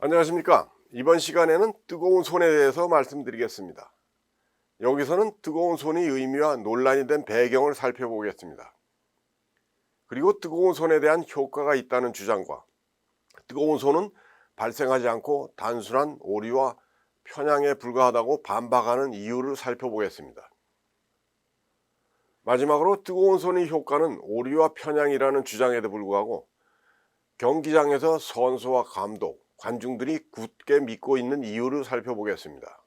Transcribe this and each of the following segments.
안녕하십니까. 이번 시간에는 뜨거운 손에 대해서 말씀드리겠습니다. 여기서는 뜨거운 손의 의미와 논란이 된 배경을 살펴보겠습니다. 그리고 뜨거운 손에 대한 효과가 있다는 주장과 뜨거운 손은 발생하지 않고 단순한 오류와 편향에 불과하다고 반박하는 이유를 살펴보겠습니다. 마지막으로 뜨거운 손의 효과는 오류와 편향이라는 주장에도 불구하고 경기장에서 선수와 감독, 관중들이 굳게 믿고 있는 이유를 살펴보겠습니다.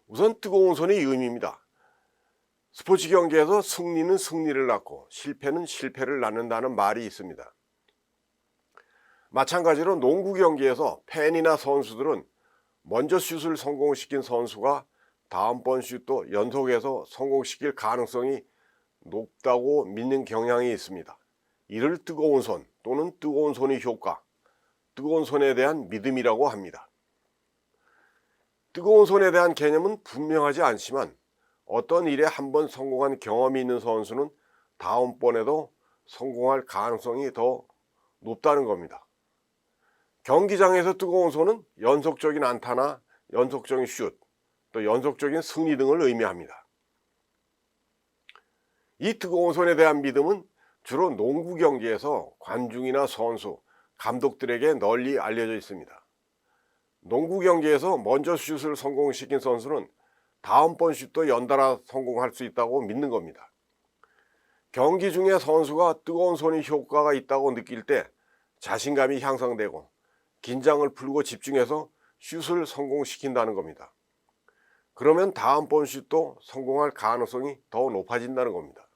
우선 뜨거운 손의 의미입니다. 스포츠 경기에서 승리는 승리를 낳고 실패는 실패를 낳는다는 말이 있습니다. 마찬가지로 농구 경기에서 팬이나 선수들은 먼저 슛을 성공시킨 선수가 다음번 슛도 연속해서 성공시킬 가능성이 높다고 믿는 경향이 있습니다. 이를 뜨거운 손 또는 뜨거운 손의 효과, 뜨거운 손에 대한 믿음이라고 합니다. 뜨거운 손에 대한 개념은 분명하지 않지만 어떤 일에 한번 성공한 경험이 있는 선수는 다음번에도 성공할 가능성이 더 높다는 겁니다. 경기장에서 뜨거운 손은 연속적인 안타나 연속적인 슛, 또 연속적인 승리 등을 의미합니다. 이 뜨거운 손에 대한 믿음은 주로 농구 경기에서 관중이나 선수, 감독들에게 널리 알려져 있습니다. 농구 경기에서 먼저 슛을 성공시킨 선수는 다음번 슛도 연달아 성공할 수 있다고 믿는 겁니다. 경기 중에 선수가 뜨거운 손의 효과가 있다고 느낄 때 자신감이 향상되고 긴장을 풀고 집중해서 슛을 성공시킨다는 겁니다. 그러면 다음번 슛도 성공할 가능성이 더 높아진다는 겁니다.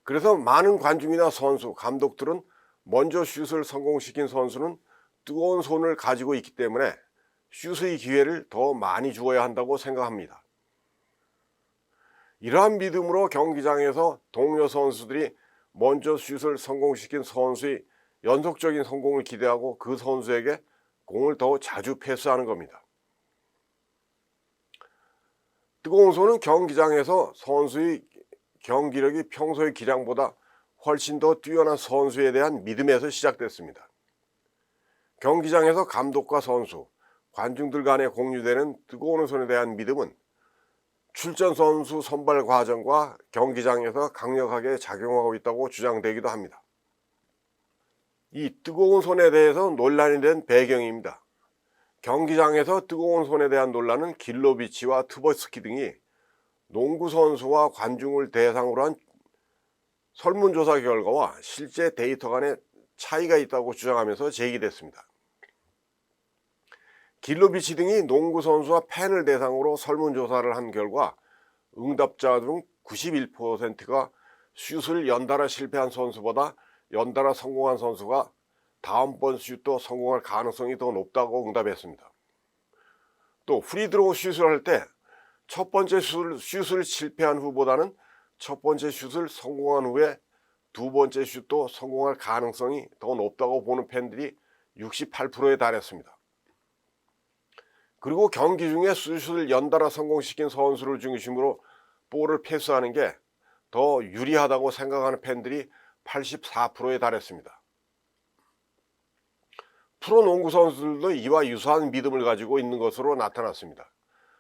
그래서 많은 관중이나 선수, 감독들은 먼저 슛을 성공시킨 선수는 뜨거운 손을 가지고 있기 때문에 슛의 기회를 더 많이 주어야 한다고 생각합니다. 이러한 믿음으로 경기장에서 동료 선수들이 먼저 슛을 성공시킨 선수의 연속적인 성공을 기대하고 그 선수에게 공을 더 자주 패스하는 겁니다. 뜨거운 손은 경기장에서 선수의 경기력이 평소의 기량보다 훨씬 더 뛰어난 선수에 대한 믿음에서 시작됐습니다. 경기장에서 감독과 선수, 관중들 간에 공유되는 뜨거운 손에 대한 믿음은 출전 선수 선발 과정과 경기장에서 강력하게 작용하고 있다고 주장되기도 합니다. 이 뜨거운 손에 대해서 논란이 된 배경입니다. 경기장에서 뜨거운 손에 대한 논란은 길로비치와 트버스키 등이 농구 선수와 관중을 대상으로 한 설문조사 결과와 실제 데이터 간에 차이가 있다고 주장하면서 제기됐습니다. 길로비치 등이 농구 선수와 팬을 대상으로 설문조사를 한 결과 응답자 중 91%가 슛을 연달아 실패한 선수보다 연달아 성공한 선수가 다음번 슛도 성공할 가능성이 더 높다고 응답했습니다. 또 프리드로우 슛을 할 때 첫 번째 슛을 실패한 후보다는 첫 번째 슛을 성공한 후에 두 번째 슛도 성공할 가능성이 더 높다고 보는 팬들이 68%에 달했습니다. 그리고 경기 중에 슛을 연달아 성공시킨 선수를 중심으로 볼을 패스하는 게 더 유리하다고 생각하는 팬들이 84%에 달했습니다. 프로농구 선수들도 이와 유사한 믿음을 가지고 있는 것으로 나타났습니다.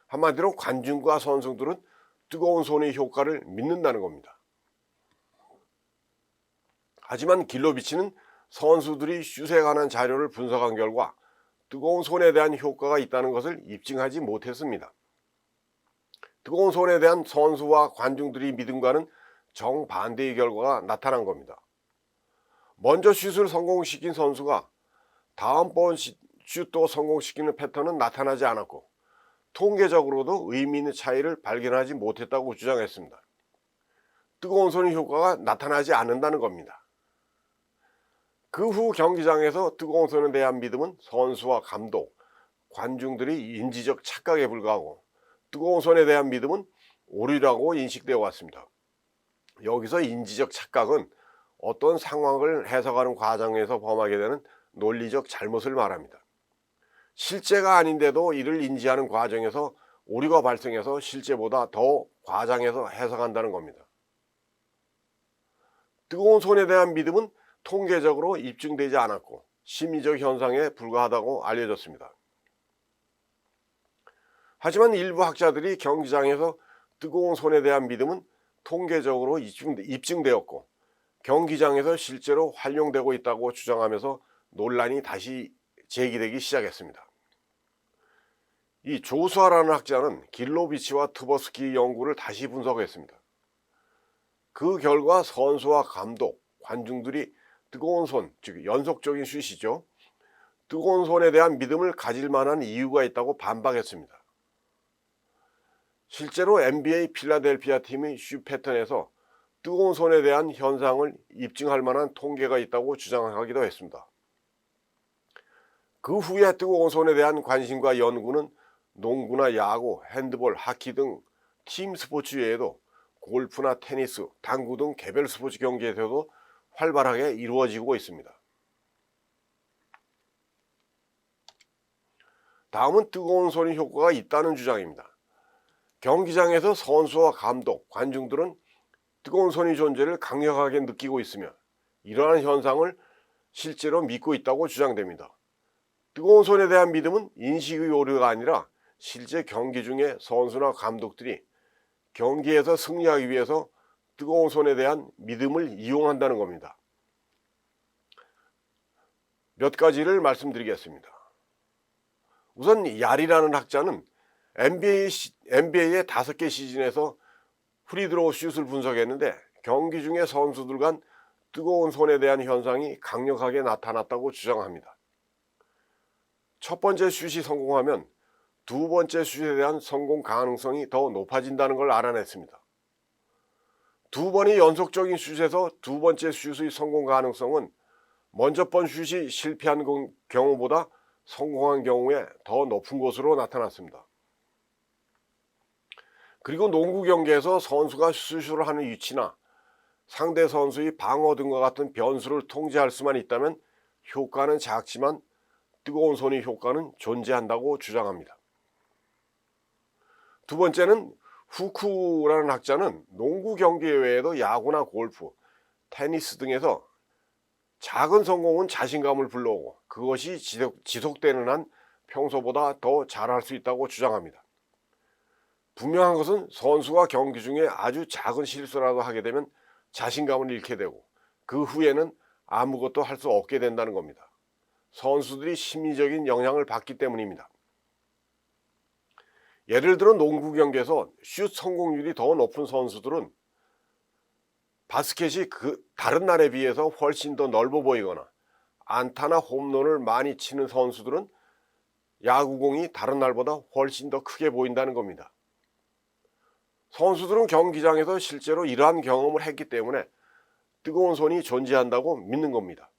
한마디로 관중과 선수들은 뜨거운 손의 효과를 믿는다는 겁니다. 하지만 길로비치는 선수들이 슛에 관한 자료를 분석한 결과 뜨거운 손에 대한 효과가 있다는 것을 입증하지 못했습니다. 뜨거운 손에 대한 선수와 관중들의 믿음과는 정반대의 결과가 나타난 겁니다. 먼저 슛을 성공시킨 선수가 다음번 슛도 성공시키는 패턴은 나타나지 않았고 통계적으로도 의미 있는 차이를 발견하지 못했다고 주장했습니다. 뜨거운 손의 효과가 나타나지 않는다는 겁니다. 그 후 경기장에서 뜨거운 손에 대한 믿음은 선수와 감독, 관중들이 인지적 착각에 불과하고 뜨거운 손에 대한 믿음은 오류라고 인식되어 왔습니다. 여기서 인지적 착각은 어떤 상황을 해석하는 과정에서 범하게 되는 논리적 잘못을 말합니다. 실제가 아닌데도 이를 인지하는 과정에서 오류가 발생해서 실제보다 더 과장해서 해석한다는 겁니다. 뜨거운 손에 대한 믿음은 통계적으로 입증되지 않았고 심리적 현상에 불과하다고 알려졌습니다. 하지만 일부 학자들이 경기장에서 뜨거운 손에 대한 믿음은 통계적으로 입증되었고 경기장에서 실제로 활용되고 있다고 주장하면서 논란이 다시 제기되기 시작했습니다. 이 조수아라는 학자는 길로비치와 트버스키 연구를 다시 분석했습니다. 그 결과 선수와 감독, 관중들이 뜨거운 손, 즉 연속적인 슛이죠. 뜨거운 손에 대한 믿음을 가질 만한 이유가 있다고 반박했습니다. 실제로 NBA 필라델피아 팀의 슛 패턴에서 뜨거운 손에 대한 현상을 입증할 만한 통계가 있다고 주장하기도 했습니다. 그 후에 뜨거운 손에 대한 관심과 연구는 농구나 야구, 핸드볼, 하키 등 팀 스포츠 외에도 골프나 테니스, 당구 등 개별 스포츠 경기에서도 활발하게 이루어지고 있습니다. 다음은 뜨거운 손의 효과가 있다는 주장입니다. 경기장에서 선수와 감독, 관중들은 뜨거운 손의 존재를 강력하게 느끼고 있으며 이러한 현상을 실제로 믿고 있다고 주장됩니다. 뜨거운 손에 대한 믿음은 인식의 오류가 아니라 실제 경기 중에 선수나 감독들이 경기에서 승리하기 위해서 뜨거운 손에 대한 믿음을 이용한다는 겁니다. 몇 가지를 말씀드리겠습니다. 우선 야리라는 학자는 NBA의 5개 시즌에서 프리드로우 슛을 분석했는데 경기 중에 선수들 간 뜨거운 손에 대한 현상이 강력하게 나타났다고 주장합니다. 첫 번째 슛이 성공하면 두 번째 슛에 대한 성공 가능성이 더 높아진다는 걸 알아냈습니다. 두 번의 연속적인 슛에서 두 번째 슛의 성공 가능성은 먼저 번 슛이 실패한 경우보다 성공한 경우에 더 높은 것으로 나타났습니다. 그리고 농구 경기에서 선수가 슛을 하는 위치나 상대 선수의 방어 등과 같은 변수를 통제할 수만 있다면 효과는 작지만 뜨거운 손의 효과는 존재한다고 주장합니다. 두 번째는 후쿠라는 학자는 농구 경기 외에도 야구나 골프, 테니스 등에서 작은 성공은 자신감을 불러오고 그것이 지속되는 한 평소보다 더 잘할 수 있다고 주장합니다. 분명한 것은 선수가 경기 중에 아주 작은 실수라도 하게 되면 자신감을 잃게 되고 그 후에는 아무것도 할 수 없게 된다는 겁니다. 선수들이 심리적인 영향을 받기 때문입니다. 예를 들어 농구 경기에서 슛 성공률이 더 높은 선수들은 바스켓이 다른 날에 비해서 훨씬 더 넓어 보이거나 안타나 홈런을 많이 치는 선수들은 야구공이 다른 날보다 훨씬 더 크게 보인다는 겁니다. 선수들은 경기장에서 실제로 이러한 경험을 했기 때문에 뜨거운 손이 존재한다고 믿는 겁니다.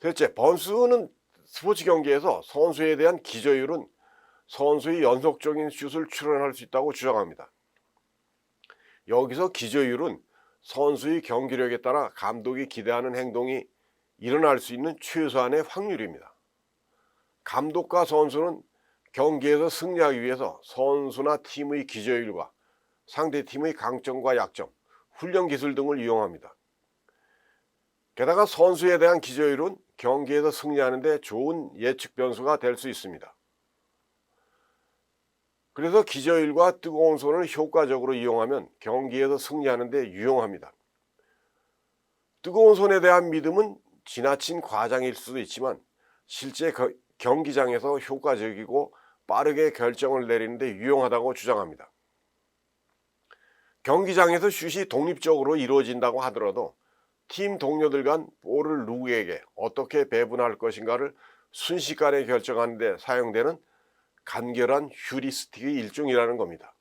셋째, 번스는 스포츠 경기에서 선수에 대한 기저율은 선수의 연속적인 슛을 출현할 수 있다고 주장합니다. 여기서 기저율은 선수의 경기력에 따라 감독이 기대하는 행동이 일어날 수 있는 최소한의 확률입니다. 감독과 선수는 경기에서 승리하기 위해서 선수나 팀의 기저율과 상대팀의 강점과 약점, 훈련 기술 등을 이용합니다. 게다가 선수에 대한 기저율은 경기에서 승리하는 데 좋은 예측 변수가 될 수 있습니다. 그래서 기저율과 뜨거운 손을 효과적으로 이용하면 경기에서 승리하는 데 유용합니다. 뜨거운 손에 대한 믿음은 지나친 과장일 수도 있지만 실제 경기장에서 효과적이고 빠르게 결정을 내리는 데 유용하다고 주장합니다. 경기장에서 슛이 독립적으로 이루어진다고 하더라도 팀 동료들 간 볼을 누구에게 어떻게 배분할 것인가를 순식간에 결정하는 데 사용되는 간결한 휴리스틱의 일종이라는 겁니다.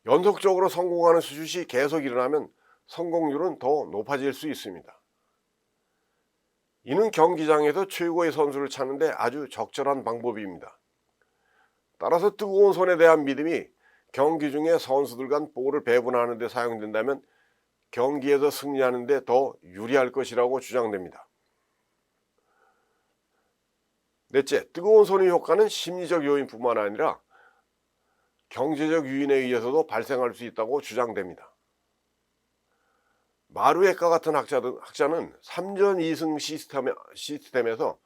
연속적으로 성공하는 슛이 계속 일어나면 성공률은 더 높아질 수 있습니다. 이는 경기장에서 최고의 선수를 찾는 데 아주 적절한 방법입니다. 따라서 뜨거운 손에 대한 믿음이 경기 중에 선수들 간 볼을 배분하는 데 사용된다면 경기에서 승리하는 데 더 유리할 것이라고 주장됩니다. 넷째, 뜨거운 손의 효과는 심리적 요인뿐만 아니라 경제적 요인에 의해서도 발생할 수 있다고 주장됩니다. 마루에카 같은 학자는 3전 2승 시스템에서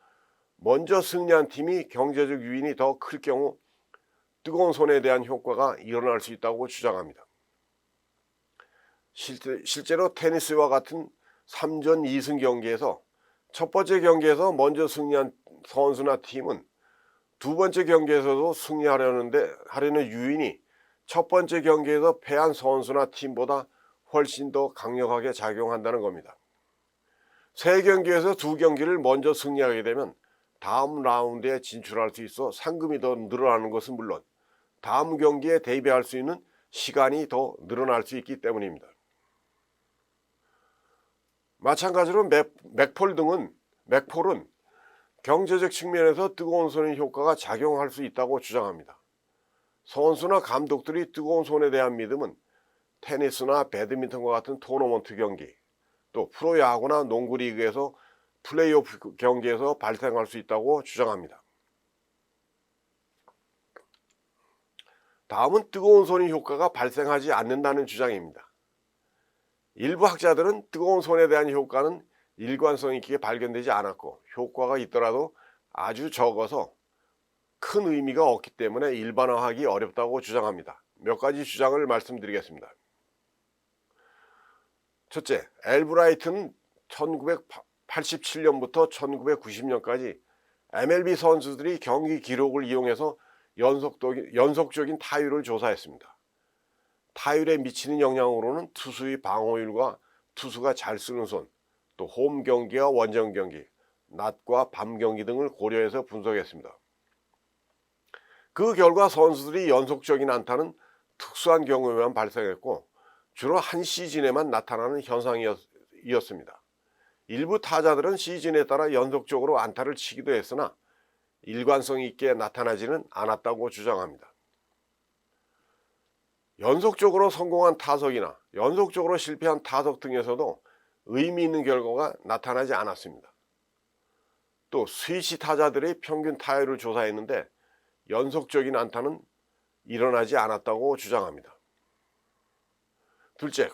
먼저 승리한 팀이 경제적 유인이 더 클 경우 뜨거운 손에 대한 효과가 일어날 수 있다고 주장합니다. 실제로 테니스와 같은 3전 2승 경기에서 첫 번째 경기에서 먼저 승리한 선수나 팀은 두 번째 경기에서도 승리하려는 유인이 첫 번째 경기에서 패한 선수나 팀보다 훨씬 더 강력하게 작용한다는 겁니다. 세 경기에서 두 경기를 먼저 승리하게 되면 다음 라운드에 진출할 수 있어 상금이 더 늘어나는 것은 물론 다음 경기에 대비할 수 있는 시간이 더 늘어날 수 있기 때문입니다. 마찬가지로 맥폴은 경제적 측면에서 뜨거운 손의 효과가 작용할 수 있다고 주장합니다. 선수나 감독들이 뜨거운 손에 대한 믿음은 테니스나 배드민턴과 같은 토너먼트 경기, 또 프로야구나 농구 리그에서 플레이오프 경기에서 발생할 수 있다고 주장합니다. 다음은 뜨거운 손의 효과가 발생하지 않는다는 주장입니다. 일부 학자들은 뜨거운 손에 대한 효과는 일관성 있게 발견되지 않았고 효과가 있더라도 아주 적어서 큰 의미가 없기 때문에 일반화하기 어렵다고 주장합니다. 몇 가지 주장을 말씀드리겠습니다. 첫째, 엘브라이트는 1987년부터 1990년까지 MLB 선수들이 경기 기록을 이용해서 연속적인 타율을 조사했습니다. 타율에 미치는 영향으로는 투수의 방어율과 투수가 잘 쓰는 손, 또 홈 경기와 원정 경기, 낮과 밤 경기 등을 고려해서 분석했습니다. 그 결과 선수들이 연속적인 안타는 특수한 경우에만 발생했고 주로 한 시즌에만 나타나는 현상이었습니다. 일부 타자들은 시즌에 따라 연속적으로 안타를 치기도 했으나 일관성 있게 나타나지는 않았다고 주장합니다. 연속적으로 성공한 타석이나 연속적으로 실패한 타석 등에서도 의미 있는 결과가 나타나지 않았습니다. 또 스위치 타자들의 평균 타율을 조사했는데 연속적인 안타는 일어나지 않았다고 주장합니다. 둘째,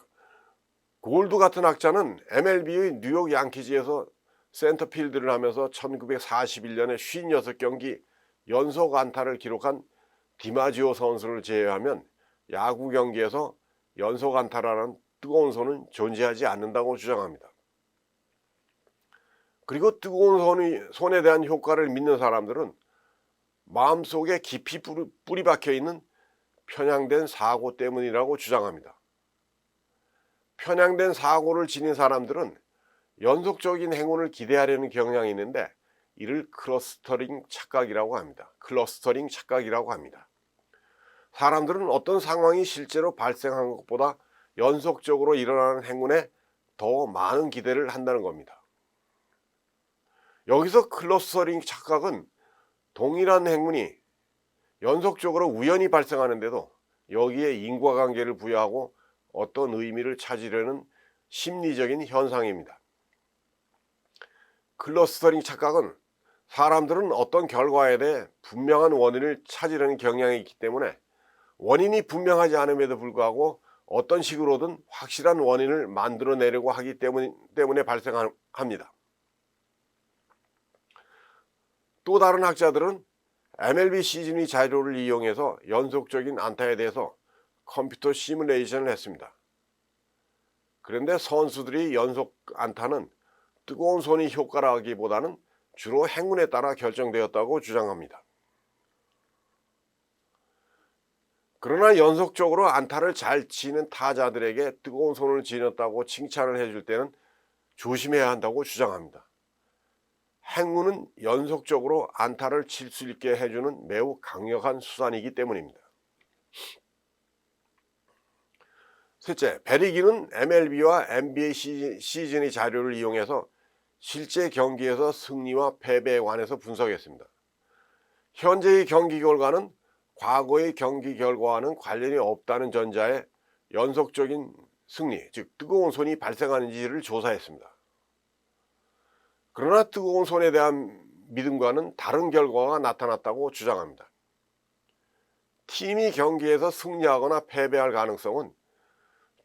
골드 같은 학자는 MLB의 뉴욕 양키즈에서 센터필드를 하면서 1941년에 56경기 연속 안타를 기록한 디마지오 선수를 제외하면 야구 경기에서 연속 안타라는 뜨거운 손은 존재하지 않는다고 주장합니다. 그리고 뜨거운 손에 대한 효과를 믿는 사람들은 마음속에 깊이 뿌리 박혀 있는 편향된 사고 때문이라고 주장합니다. 편향된 사고를 지닌 사람들은 연속적인 행운을 기대하려는 경향이 있는데 이를 클러스터링 착각이라고 합니다. 사람들은 어떤 상황이 실제로 발생한 것보다 연속적으로 일어나는 행운에 더 많은 기대를 한다는 겁니다. 여기서 클러스터링 착각은 동일한 행운이 연속적으로 우연히 발생하는데도 여기에 인과관계를 부여하고 어떤 의미를 찾으려는 심리적인 현상입니다. 클러스터링 착각은 사람들은 어떤 결과에 대해 분명한 원인을 찾으려는 경향이 있기 때문에 원인이 분명하지 않음에도 불구하고 어떤 식으로든 확실한 원인을 만들어내려고 하기 때문에 발생합니다. 또 다른 학자들은 MLB 시즌의 자료를 이용해서 연속적인 안타에 대해서 컴퓨터 시뮬레이션을 했습니다. 그런데 선수들이 연속 안타는 뜨거운 손의 효과라기보다는 주로 행운에 따라 결정되었다고 주장합니다. 그러나 연속적으로 안타를 잘 치는 타자들에게 뜨거운 손을 지녔다고 칭찬을 해줄 때는 조심해야 한다고 주장합니다. 행운은 연속적으로 안타를 칠 수 있게 해주는 매우 강력한 수단이기 때문입니다. 셋째, 베리기는 MLB와 NBA 시즌의 자료를 이용해서 실제 경기에서 승리와 패배에 관해서 분석했습니다. 현재의 경기 결과는 과거의 경기 결과와는 관련이 없다는 전자에 연속적인 승리, 즉 뜨거운 손이 발생하는지를 조사했습니다. 그러나 뜨거운 손에 대한 믿음과는 다른 결과가 나타났다고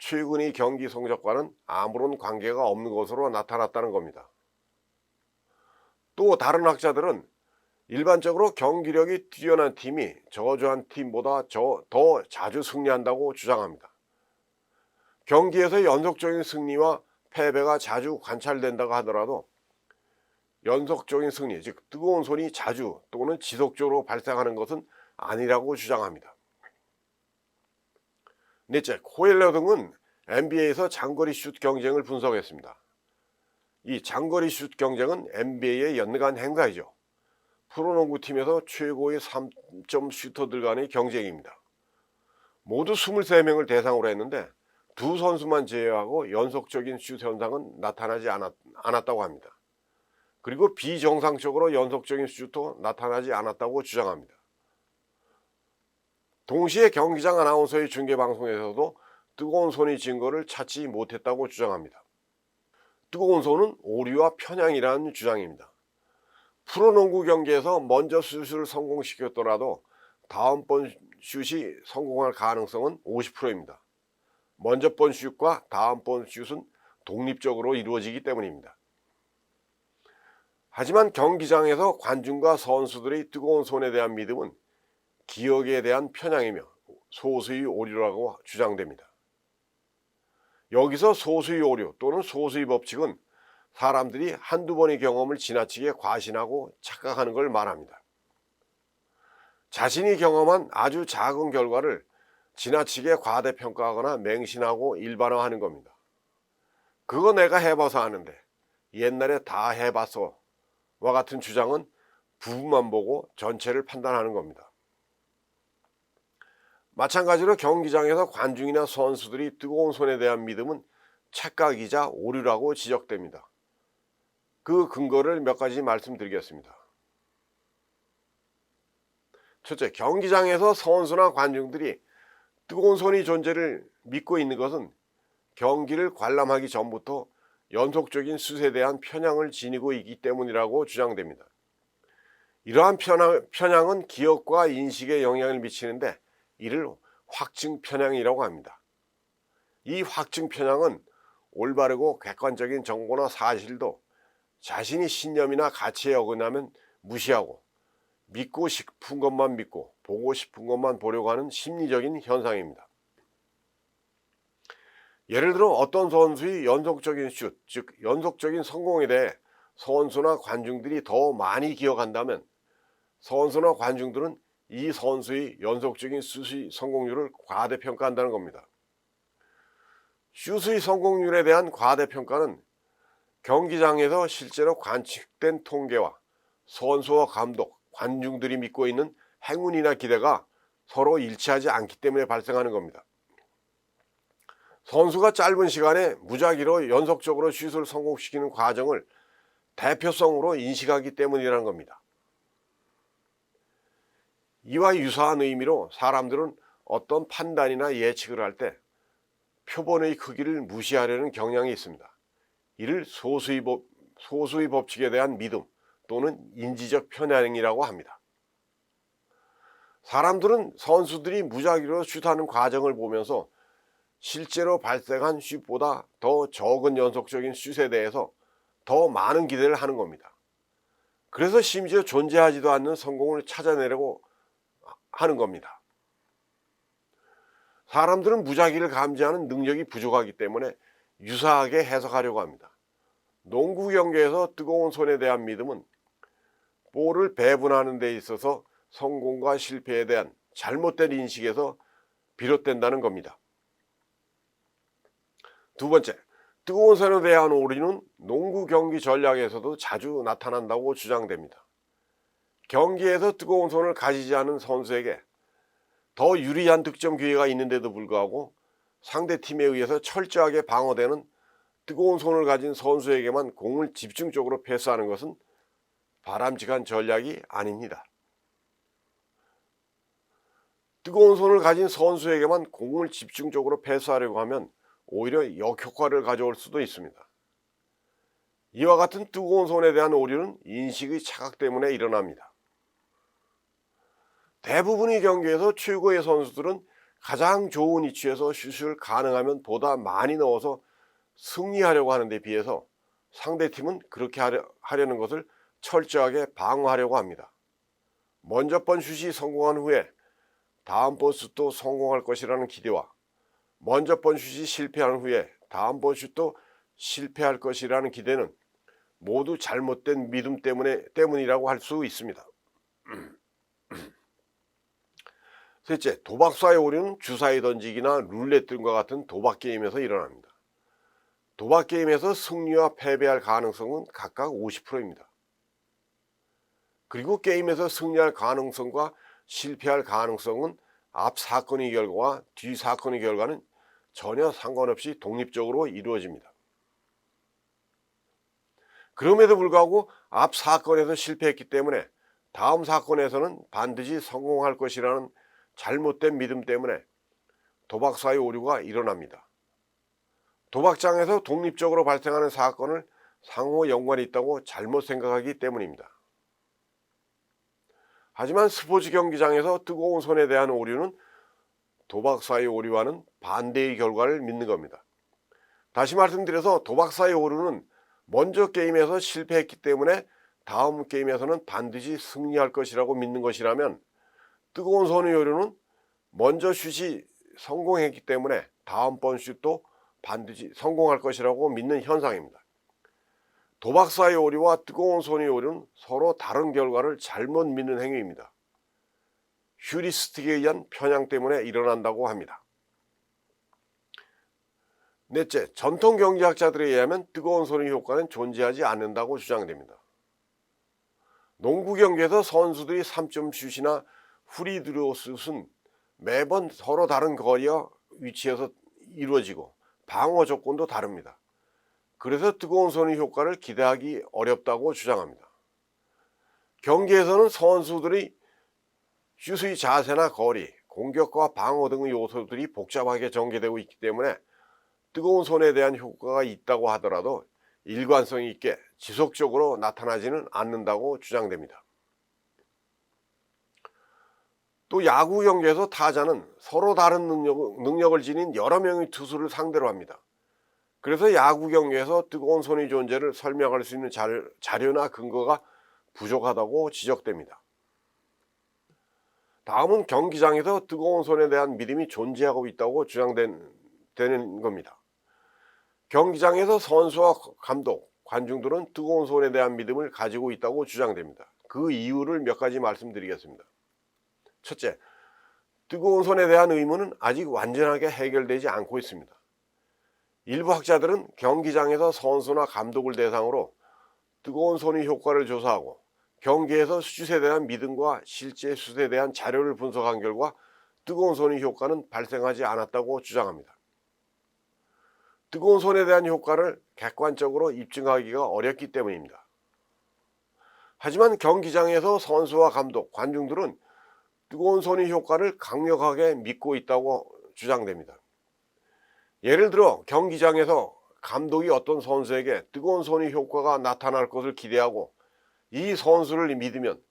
최근의 경기 성적과는 아무런 관계가 없는 것으로 나타났다는 겁니다. 또 다른 학자들은 일반적으로 경기력이 뛰어난 팀이 저조한 팀보다 더 자주 승리한다고 주장합니다. 경기에서 연속적인 승리와 패배가 자주 관찰된다고 하더라도 연속적인 승리, 즉 뜨거운 손이 자주 또는 지속적으로 발생하는 것은 아니라고 주장합니다. 넷째, 코엘러 등은 NBA에서 장거리 슛 경쟁을 분석했습니다. 이 장거리 슛 경쟁은 NBA의 연간 행사이죠. 프로농구팀에서 최고의 3점 슈터들 간의 경쟁입니다. 모두 23명을 대상으로 했는데 두 선수만 제외하고 연속적인 슛 현상은 나타나지 않았다고 합니다. 그리고 비정상적으로 연속적인 슛도 나타나지 않았다고 주장합니다. 동시에 경기장 아나운서의 중계방송에서도 뜨거운 손의 증거를 찾지 못했다고 주장합니다. 뜨거운 손은 오류와 편향이라는 주장입니다. 프로농구 경기에서 먼저 슛을 성공시켰더라도 다음번 슛이 성공할 가능성은 50%입니다. 먼저 번 슛과 다음번 슛은 독립적으로 이루어지기 때문입니다. 하지만 경기장에서 관중과 선수들의 뜨거운 손에 대한 믿음은 기억에 대한 편향이며 소수의 오류라고 주장됩니다. 여기서 소수의 오류 또는 소수의 법칙은 사람들이 한두 번의 경험을 지나치게 과신하고 착각하는 걸 말합니다. 자신이 경험한 아주 작은 결과를 지나치게 과대평가하거나 맹신하고 일반화하는 겁니다. 그거 내가 해봐서 아는데, 옛날에 다 해봤어 와 같은 주장은 부분만 보고 전체를 판단하는 겁니다. 마찬가지로 경기장에서 관중이나 선수들이 뜨거운 손에 대한 믿음은 착각이자 오류라고 지적됩니다. 그 근거를 몇 가지 말씀드리겠습니다. 첫째, 경기장에서 선수나 관중들이 뜨거운 손의 존재를 믿고 있는 것은 경기를 관람하기 전부터 연속적인 슛에 대한 편향을 지니고 있기 때문이라고 주장됩니다. 이러한 편향은 기억과 인식에 영향을 미치는데 이를 확증 편향이라고 합니다. 이 확증 편향은 올바르고 객관적인 정보나 사실도 자신이 신념이나 가치에 어긋나면 무시하고 믿고 싶은 것만 믿고 보고 싶은 것만 보려고 하는 심리적인 현상입니다. 예를 들어 어떤 선수의 연속적인 슛, 즉 연속적인 성공에 대해 선수나 관중들이 더 많이 기억한다면 선수나 관중들은 이 선수의 연속적인 슛의 성공률을 과대평가한다는 겁니다. 슛의 성공률에 대한 과대평가는 경기장에서 실제로 관측된 통계와 선수와 감독, 관중들이 믿고 있는 행운이나 기대가 서로 일치하지 않기 때문에 발생하는 겁니다. 선수가 짧은 시간에 무작위로 연속적으로 슛을 성공시키는 과정을 대표성으로 인식하기 때문이라는 겁니다. 이와 유사한 의미로 사람들은 어떤 판단이나 예측을 할 때 표본의 크기를 무시하려는 경향이 있습니다. 이를 소수의 법칙에 대한 믿음 또는 인지적 편향이라고 합니다. 사람들은 선수들이 무작위로 슛하는 과정을 보면서 실제로 발생한 슛보다 더 적은 연속적인 슛에 대해서 더 많은 기대를 하는 겁니다. 그래서 심지어 존재하지도 않는 성공을 찾아내려고 하는 겁니다. 사람들은 무작위를 감지하는 능력이 부족하기 때문에 유사하게 해석하려고 합니다. 농구 경기에서 뜨거운 손에 대한 믿음은 볼을 배분하는 데 있어서 성공과 실패에 대한 잘못된 인식에서 비롯된다는 겁니다. 두 번째, 뜨거운 손에 대한 오류는 농구 경기 전략에서도 자주 나타난다고 주장됩니다. 경기에서 뜨거운 손을 가지지 않은 선수에게 더 유리한 득점 기회가 있는데도 불구하고 상대팀에 의해서 철저하게 방어되는 뜨거운 손을 가진 선수에게만 공을 집중적으로 패스하는 것은 바람직한 전략이 아닙니다. 뜨거운 손을 가진 선수에게만 공을 집중적으로 패스하려고 하면 오히려 역효과를 가져올 수도 있습니다. 이와 같은 뜨거운 손에 대한 오류는 인식의 착각 때문에 일어납니다. 대부분의 경기에서 최고의 선수들은 가장 좋은 위치에서 슛을 가능하면 보다 많이 넣어서 승리하려고 하는 데 비해서 상대팀은 그렇게 하려는 것을 철저하게 방어하려고 합니다. 먼저 번 슛이 성공한 후에 다음번 슛도 성공할 것이라는 기대와 먼저 번 슛이 실패한 후에 다음번 슛도 실패할 것이라는 기대는 모두 잘못된 믿음 때문이라고 할 수 있습니다. 셋째, 도박사의 오류는 주사위 던지기나 룰렛 등과 같은 도박 게임에서 일어납니다. 도박 게임에서 승리와 패배할 가능성은 각각 50%입니다. 그리고 게임에서 승리할 가능성과 실패할 가능성은 앞 사건의 결과와 뒤 사건의 결과는 전혀 상관없이 독립적으로 이루어집니다. 그럼에도 불구하고 앞 사건에서 실패했기 때문에 다음 사건에서는 반드시 성공할 것이라는 잘못된 믿음 때문에 도박사의 오류가 일어납니다. 도박장에서 독립적으로 발생하는 사건을 상호 연관이 있다고 잘못 생각하기 때문입니다. 하지만 스포츠 경기장에서 뜨거운 손에 대한 오류는 도박사의 오류와는 반대의 결과를 믿는 겁니다. 다시 말씀드려서 도박사의 오류는 먼저 게임에서 실패했기 때문에 다음 게임에서는 반드시 승리할 것이라고 믿는 것이라면, 뜨거운 손의 오류는 먼저 슛이 성공했기 때문에 다음번 슛도 반드시 성공할 것이라고 믿는 현상입니다. 도박사의 오류와 뜨거운 손의 오류는 서로 다른 결과를 잘못 믿는 행위입니다. 휴리스틱에 의한 편향 때문에 일어난다고 합니다. 넷째, 전통 경제학자들에 의하면 뜨거운 손의 효과는 존재하지 않는다고 주장됩니다. 농구 경기에서 선수들이 3점 슛이나 프리드로 슛은 매번 서로 다른 거리와 위치에서 이루어지고 방어 조건도 다릅니다. 그래서 뜨거운 손의 효과를 기대하기 어렵다고 주장합니다. 경기에서는 선수들이 슛의 자세나 거리, 공격과 방어 등의 요소들이 복잡하게 전개되고 있기 때문에 뜨거운 손에 대한 효과가 있다고 하더라도 일관성 있게 지속적으로 나타나지는 않는다고 주장됩니다. 또 야구 경기에서 타자는 서로 다른 능력을 지닌 여러 명의 투수를 상대로 합니다. 그래서 야구 경기에서 뜨거운 손의 존재를 설명할 수 있는 자료나 근거가 부족하다고 지적됩니다. 다음은 경기장에서 뜨거운 손에 대한 믿음이 존재하고 있다고 주장되는 겁니다. 경기장에서 선수와 감독, 관중들은 뜨거운 손에 대한 믿음을 가지고 있다고 주장됩니다. 그 이유를 몇 가지 말씀드리겠습니다. 첫째, 뜨거운 손에 대한 의문은 아직 완전하게 해결되지 않고 있습니다. 일부 학자들은 경기장에서 선수나 감독을 대상으로 뜨거운 손의 효과를 조사하고 경기에서 슛에 대한 믿음과 실제 슛에 대한 자료를 분석한 결과 뜨거운 손의 효과는 발생하지 않았다고 주장합니다. 뜨거운 손에 대한 효과를 객관적으로 입증하기가 어렵기 때문입니다. 하지만 경기장에서 선수와 감독, 관중들은 뜨거운 손의 효과를 강력하게 믿고 있다고 주장됩니다. 예를 들어 경기장에서 감독이 어떤 선수에게 뜨거운 손의 효과가 나타날 것을 기대하고 이 선수를 믿으면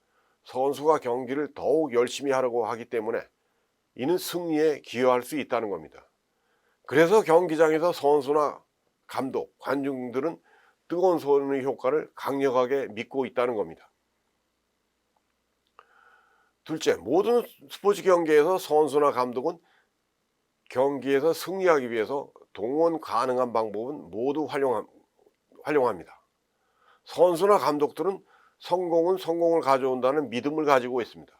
선수가 경기를 더욱 열심히 하려고 하기 때문에 이는 승리에 기여할 수 있다는 겁니다. 그래서 경기장에서 선수나 감독, 관중들은 뜨거운 손의 효과를 강력하게 믿고 있다는 겁니다. 둘째, 모든 스포츠 경기에서 선수나 감독은 경기에서 승리하기 위해서 동원 가능한 방법은 모두 활용합니다. 선수나 감독들은 성공은 성공을 가져온다는 믿음을 가지고 있습니다.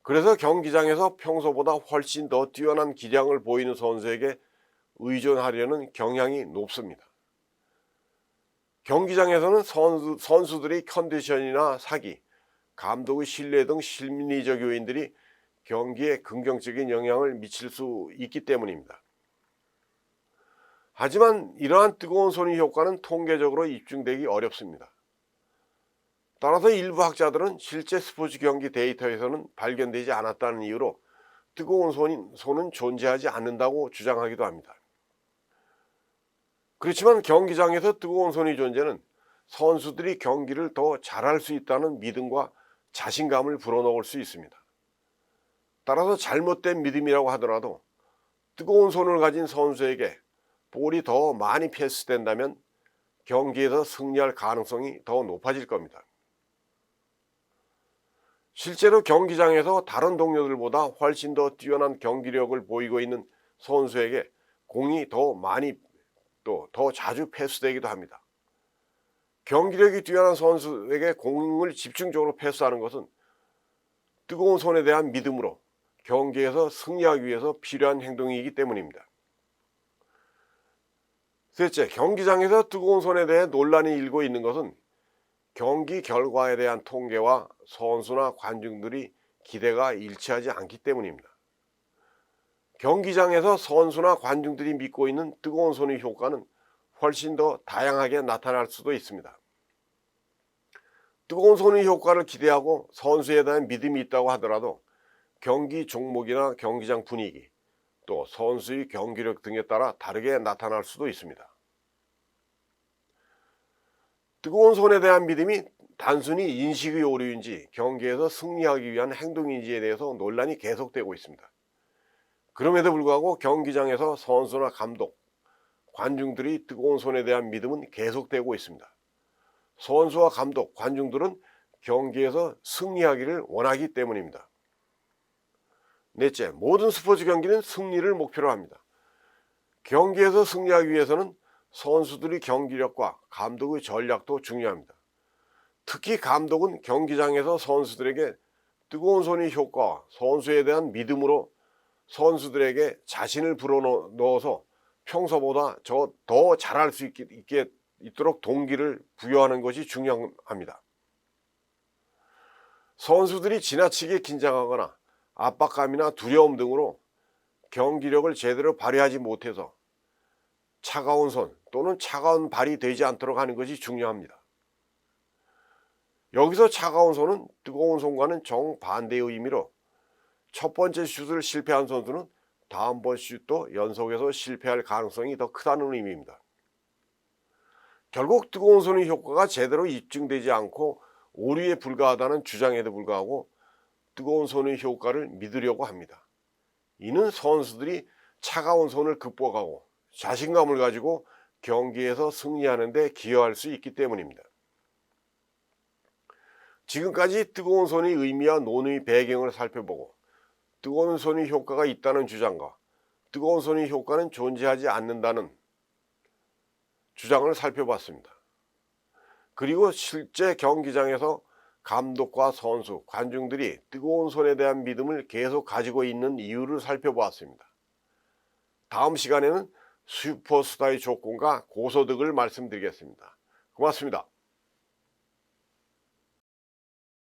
그래서 경기장에서 평소보다 훨씬 더 뛰어난 기량을 보이는 선수에게 의존하려는 경향이 높습니다. 경기장에서는 선수들의 컨디션이나 사기, 감독의 신뢰 등 심리적 요인들이 경기에 긍정적인 영향을 미칠 수 있기 때문입니다. 하지만 이러한 뜨거운 손의 효과는 통계적으로 입증되기 어렵습니다. 따라서 일부 학자들은 실제 스포츠 경기 데이터에서는 발견되지 않았다는 이유로 뜨거운 손은 존재하지 않는다고 주장하기도 합니다. 그렇지만 경기장에서 뜨거운 손의 존재는 선수들이 경기를 더 잘할 수 있다는 믿음과 자신감을 불어넣을 수 있습니다. 따라서 잘못된 믿음이라고 하더라도 뜨거운 손을 가진 선수에게 볼이 더 많이 패스된다면 경기에서 승리할 가능성이 더 높아질 겁니다. 실제로 경기장에서 다른 동료들보다 훨씬 더 뛰어난 경기력을 보이고 있는 선수에게 공이 더 많이 또 더 자주 패스되기도 합니다. 경기력이 뛰어난 선수에게 공을 집중적으로 패스하는 것은 뜨거운 손에 대한 믿음으로 경기에서 승리하기 위해서 필요한 행동이기 때문입니다. 셋째, 경기장에서 뜨거운 손에 대해 논란이 일고 있는 것은 경기 결과에 대한 통계와 선수나 관중들이 기대가 일치하지 않기 때문입니다. 경기장에서 선수나 관중들이 믿고 있는 뜨거운 손의 효과는 훨씬 더 다양하게 나타날 수도 있습니다. 뜨거운 손의 효과를 기대하고 선수에 대한 믿음이 있다고 하더라도 경기 종목이나 경기장 분위기, 또 선수의 경기력 등에 따라 다르게 나타날 수도 있습니다. 뜨거운 손에 대한 믿음이 단순히 인식의 오류인지 경기에서 승리하기 위한 행동인지에 대해서 논란이 계속되고 있습니다. 그럼에도 불구하고 경기장에서 선수나 감독, 관중들이 뜨거운 손에 대한 믿음은 계속되고 있습니다. 선수와 감독, 관중들은 경기에서 승리하기를 원하기 때문입니다. 넷째, 모든 스포츠 경기는 승리를 목표로 합니다. 경기에서 승리하기 위해서는 선수들의 경기력과 감독의 전략도 중요합니다. 특히 감독은 경기장에서 선수들에게 뜨거운 손의 효과와 선수에 대한 믿음으로 선수들에게 자신을 불어넣어서 평소보다 더 잘할 수 있도록 동기를 부여하는 것이 중요합니다. 선수들이 지나치게 긴장하거나 압박감이나 두려움 등으로 경기력을 제대로 발휘하지 못해서 차가운 손 또는 차가운 발이 되지 않도록 하는 것이 중요합니다. 여기서 차가운 손은 뜨거운 손과는 정반대의 의미로 첫 번째 슛을 실패한 선수는 다음번 슛도 연속해서 실패할 가능성이 더 크다는 의미입니다. 결국 뜨거운 손의 효과가 제대로 입증되지 않고 오류에 불과하다는 주장에도 불구하고 뜨거운 손의 효과를 믿으려고 합니다. 이는 선수들이 차가운 손을 극복하고 자신감을 가지고 경기에서 승리하는 데 기여할 수 있기 때문입니다. 지금까지 뜨거운 손의 의미와 논의 배경을 살펴보고 뜨거운 손의 효과가 있다는 주장과 뜨거운 손의 효과는 존재하지 않는다는 주장을 살펴봤습니다. 그리고 실제 경기장에서 감독과 선수, 관중들이 뜨거운 손에 대한 믿음을 계속 가지고 있는 이유를 살펴보았습니다. 다음 시간에는 슈퍼스타의 조건과 고소득을 말씀드리겠습니다. 고맙습니다.